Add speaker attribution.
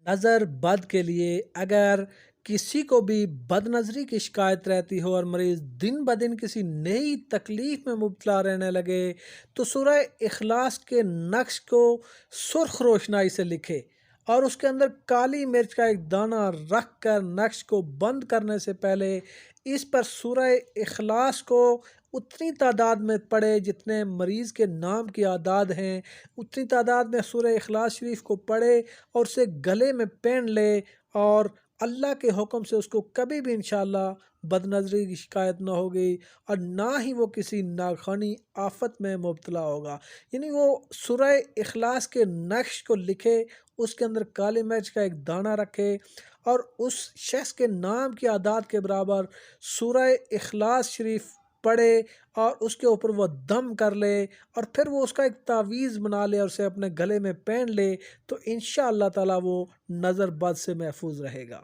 Speaker 1: نظر بد کے لیے اگر کسی کو بھی بد نظری کی شکایت رہتی ہو اور مریض دن بدن کسی نئی تکلیف میں مبتلا رہنے لگے تو سورہ اخلاص کے نقش کو سرخ روشنائی سے لکھے اور اس کے اندر کالی مرچ کا ایک دانہ رکھ کر نقش کو بند کرنے سے پہلے اس پر سورہ اخلاص کو اتنی تعداد میں پڑھے جتنے مریض کے نام کی اعداد ہیں، اتنی تعداد میں سورہ اخلاص شریف کو پڑھے اور اسے گلے میں پہن لے، اور اللہ کے حکم سے اس کو کبھی بھی انشاءاللہ بد نظری کی شکایت نہ ہوگی اور نہ ہی وہ کسی ناخوانی آفت میں مبتلا ہوگا۔ یعنی وہ سورہ اخلاص کے نقش کو لکھے، اس کے اندر کالی مرچ کا ایک دانہ رکھے اور اس شخص کے نام کی اعداد کے برابر سورہ اخلاص شریف پڑھے اور اس کے اوپر وہ دم کر لے اور پھر وہ اس کا ایک تعویذ بنا لے اور اسے اپنے گلے میں پہن لے، تو انشاءاللہ تعالیٰ وہ نظر بد سے محفوظ رہے گا۔